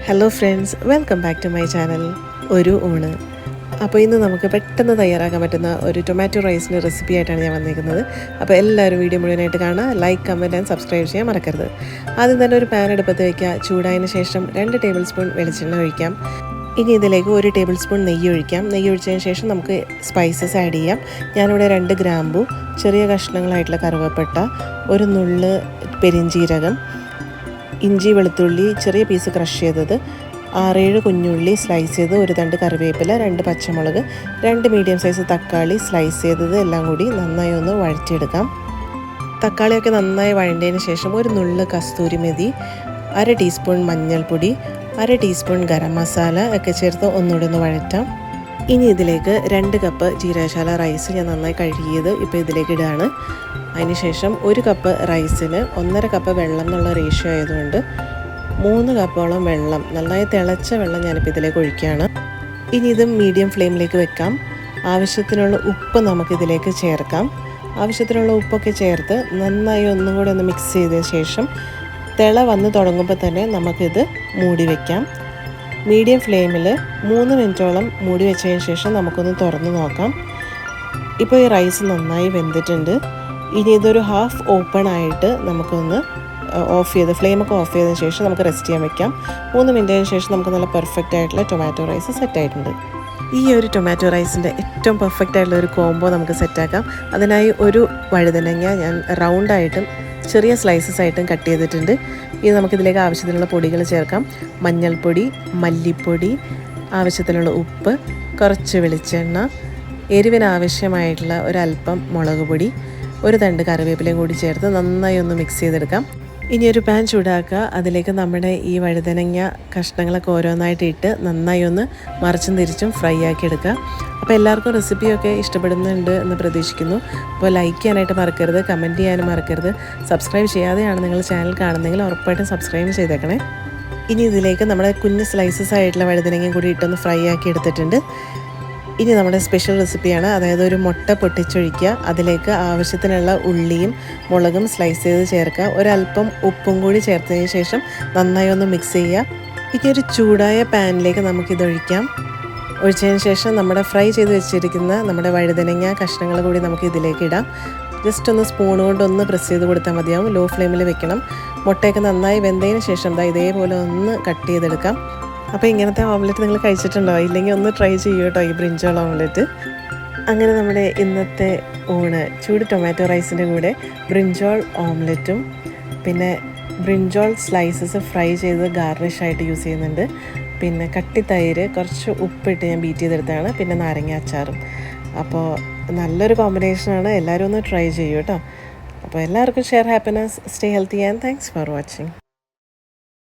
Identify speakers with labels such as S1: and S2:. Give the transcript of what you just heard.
S1: Hello friends, welcome back to my channel. ഒരു ഊണ്. അപ്പോൾ ഇന്ന് നമുക്ക് പെട്ടെന്ന് തയ്യാറാക്കാൻ പറ്റുന്ന ഒരു ടൊമാറ്റോ റൈസിൻ്റെ റെസിപ്പി ആയിട്ടാണ് ഞാൻ വന്നിരിക്കുന്നത്. അപ്പോൾ എല്ലാവരും വീഡിയോ മുഴുവനായിട്ട് കാണുക, ലൈക്ക്, കമൻറ്റ് ആൻഡ് സബ്സ്ക്രൈബ് ചെയ്യാൻ മറക്കരുത്. ആദ്യം തന്നെ ഒരു പാൻ അടുപ്പത്ത് വയ്ക്കുക. ചൂടായതിന് ശേഷം 2 ടേബിൾ സ്പൂൺ വെളിച്ചെണ്ണ ഒഴിക്കാം. ഇനി ഇതിലേക്ക് 1 ടേബിൾ സ്പൂൺ നെയ്യ് ഒഴിക്കാം. നെയ്യ് ഒഴിച്ചതിന് ശേഷം നമുക്ക് സ്പൈസസ് ആഡ് ചെയ്യാം. ഞാനിവിടെ 2 ഗ്രാമ്പു, ചെറിയ കഷ്ണങ്ങളായിട്ടുള്ള കറുവപ്പട്ട, ഒരു നുള്ള് പെരിഞ്ജീരകം, ഇഞ്ചി വെളുത്തുള്ളി ചെറിയ പീസ് ക്രഷ് ചെയ്തത്, 6-7 കുഞ്ഞുള്ളി സ്ലൈസ് ചെയ്ത്, ഒരു തണ്ട് കറിവേപ്പില, 2 പച്ചമുളക്, 2 മീഡിയം സൈസ് തക്കാളി സ്ലൈസ് ചെയ്തത് എല്ലാം കൂടി നന്നായി ഒന്ന് വഴറ്റിയെടുക്കാം. തക്കാളിയൊക്കെ നന്നായി വഴണ്ടതിന് ശേഷം ഒരു നുള്ള് കസ്തൂരി മെതി, 1/2 ടീസ്പൂൺ മഞ്ഞൾപ്പൊടി, 1/2 ടീസ്പൂൺ ഗരം മസാല ഒക്കെ ചേർത്ത് ഒന്നുകൂടി ഒന്ന് വഴറ്റാം. ഇനി ഇതിലേക്ക് 2 കപ്പ് ജീരകശാല റൈസ് ഞാൻ നന്നായി കഴുകിയത് ഇപ്പോൾ ഇതിലേക്ക് ഇടുകയാണ്. അതിനുശേഷം 1 കപ്പ് റൈസിന് 1.5 കപ്പ് വെള്ളം എന്നുള്ള റേഷ്യോ ആയതുകൊണ്ട് 3 കപ്പോളം വെള്ളം, നന്നായി തിളച്ച വെള്ളം ഞാനിപ്പോൾ ഇതിലേക്ക് ഒഴിക്കുകയാണ്. ഇനി ഇത് മീഡിയം ഫ്ലെയിമിലേക്ക് വെക്കാം. ആവശ്യത്തിനുള്ള ഉപ്പ് നമുക്കിതിലേക്ക് ചേർക്കാം. ആവശ്യത്തിനുള്ള ഉപ്പൊക്കെ ചേർത്ത് നന്നായി ഒന്നും കൂടി ഒന്ന് മിക്സ് ചെയ്ത ശേഷം തിള വന്ന് തുടങ്ങുമ്പോൾ തന്നെ നമുക്കിത് മൂടി വയ്ക്കാം. മീഡിയം ഫ്ലെയിമിൽ 3 മിനിറ്റോളം മൂടി വെച്ചതിന് ശേഷം നമുക്കൊന്ന് തുറന്ന് നോക്കാം. ഇപ്പോൾ ഈ റൈസ് നന്നായി വെന്തിട്ടുണ്ട്. ഇനി ഇതൊരു ഹാഫ് ഓപ്പൺ ആയിട്ട് നമുക്കൊന്ന് ഫ്ലെയിമൊക്കെ ഓഫ് ചെയ്തതിന് ശേഷം നമുക്ക് റെസ്റ്റ് ചെയ്യാൻ വെക്കാം. 3 മിനിറ്റിന് ശേഷം നമുക്ക് നല്ല പെർഫെക്റ്റ് ആയിട്ടുള്ള ടൊമാറ്റോ റൈസ് സെറ്റായിട്ടുണ്ട്. ഈ ഒരു ടൊമാറ്റോ റൈസിൻ്റെ ഏറ്റവും പെർഫെക്റ്റ് ആയിട്ടുള്ള ഒരു കോംബോ നമുക്ക് സെറ്റാക്കാം. അതിനായി ഒരു വഴുതനങ്ങ ഞാൻ റൗണ്ടായിട്ടും ചെറിയ സ്ലൈസസ് ആയിട്ടും കട്ട് ചെയ്തിട്ടുണ്ട്. ഇനി നമുക്കിതിലേക്ക് ആവശ്യത്തിനുള്ള പൊടികൾ ചേർക്കാം. മഞ്ഞൾപ്പൊടി, മല്ലിപ്പൊടി, ആവശ്യത്തിനുള്ള ഉപ്പ്, കുറച്ച് വെളിച്ചെണ്ണ, എരിവിന് ആവശ്യമായിട്ടുള്ള ഒരല്പം മുളക് പൊടി, ഒരു തണ്ട് കറിവേപ്പിലയും കൂടി ചേർത്ത് നന്നായി ഒന്ന് മിക്സ് ചെയ്തെടുക്കാം. ഇനി ഒരു പാൻ ചൂടാക്കുക. അതിലേക്ക് നമ്മുടെ ഈ വഴുതനങ്ങ കഷ്ണങ്ങളൊക്കെ ഓരോന്നായിട്ട് ഇട്ട് നന്നായി ഒന്ന് മറിച്ചും തിരിച്ചും ഫ്രൈ ആക്കി എടുക്കുക. അപ്പോൾ എല്ലാവർക്കും റെസിപ്പിയൊക്കെ ഇഷ്ടപ്പെടുന്നുണ്ട് എന്ന് പ്രതീക്ഷിക്കുന്നു. അപ്പോൾ ലൈക്ക് ചെയ്യാനായിട്ട് മറക്കരുത്, കമൻറ്റ് ചെയ്യാനും മറക്കരുത്. സബ്സ്ക്രൈബ് ചെയ്യാതെയാണ് നിങ്ങൾ ചാനൽ കാണുന്നതെങ്കിൽ ഉറപ്പായിട്ടും സബ്സ്ക്രൈബ് ചെയ്തേക്കണേ. ഇനി ഇതിലേക്ക് നമ്മുടെ കുഞ്ഞ് സ്ലൈസസ് ആയിട്ടുള്ള വഴുതനങ്ങയും കൂടി ഇട്ടൊന്ന് ഫ്രൈ ആക്കി എടുത്തിട്ടുണ്ട്. ഇനി നമ്മുടെ സ്പെഷ്യൽ റെസിപ്പിയാണ്. അതായത് ഒരു മുട്ട പൊട്ടിച്ചൊഴിക്കുക. അതിലേക്ക് ആവശ്യത്തിനുള്ള ഉള്ളിയും മുളകും സ്ലൈസ് ചെയ്ത് ചേർക്കുക. ഒരല്പം ഉപ്പും കൂടി ചേർത്തതിന് ശേഷം നന്നായി ഒന്ന് മിക്സ് ചെയ്യുക. ഇനി ഒരു ചൂടായ പാനിലേക്ക് നമുക്കിതൊഴിക്കാം. ഒഴിച്ചതിന് ശേഷം നമ്മുടെ ഫ്രൈ ചെയ്ത് വെച്ചിരിക്കുന്ന നമ്മുടെ വഴുതനങ്ങ കഷ്ണങ്ങൾ കൂടി നമുക്ക് ഇതിലേക്ക് ഇടാം. ജസ്റ്റ് ഒന്ന് സ്പൂൺ കൊണ്ട് ഒന്ന് പ്രസ് ചെയ്ത് കൊടുത്താൽ മതിയാവും. ലോ ഫ്ലെയിമിൽ വെക്കണം. മുട്ടയൊക്കെ നന്നായി വെന്തതിന് ശേഷം ഇതേപോലെ ഒന്ന് കട്ട് ചെയ്തെടുക്കാം. അപ്പോൾ ഇങ്ങനത്തെ ഓംലെറ്റ് നിങ്ങൾ കഴിച്ചിട്ടുണ്ടോ? ഇല്ലെങ്കിൽ ഒന്ന് ട്രൈ ചെയ്യൂ കേട്ടോ, ഈ ബ്രിഞ്ചോൾ ഓംലെറ്റ്. അങ്ങനെ നമ്മുടെ ഇന്നത്തെ ഊണ് ചൂട് ടൊമാറ്റോ റൈസിൻ്റെ കൂടെ ബ്രിഞ്ചോൾ ഓംലെറ്റും പിന്നെ ബ്രിഞ്ചോൾ സ്ലൈസസ് ഫ്രൈ ചെയ്ത് ഗാർണിഷായിട്ട് യൂസ് ചെയ്യുന്നുണ്ട്. പിന്നെ കട്ടി തൈര്, കുറച്ച് ഉപ്പിട്ട് ഞാൻ ബീറ്റ് ചെയ്തെടുത്താണ്, പിന്നെ നാരങ്ങ അച്ചാറും. അപ്പോൾ നല്ലൊരു കോമ്പിനേഷനാണ്. എല്ലാവരും ഒന്ന് ട്രൈ ചെയ്യൂ കേട്ടോ. അപ്പോൾ എല്ലാവർക്കും share happiness, stay healthy and thanks for watching.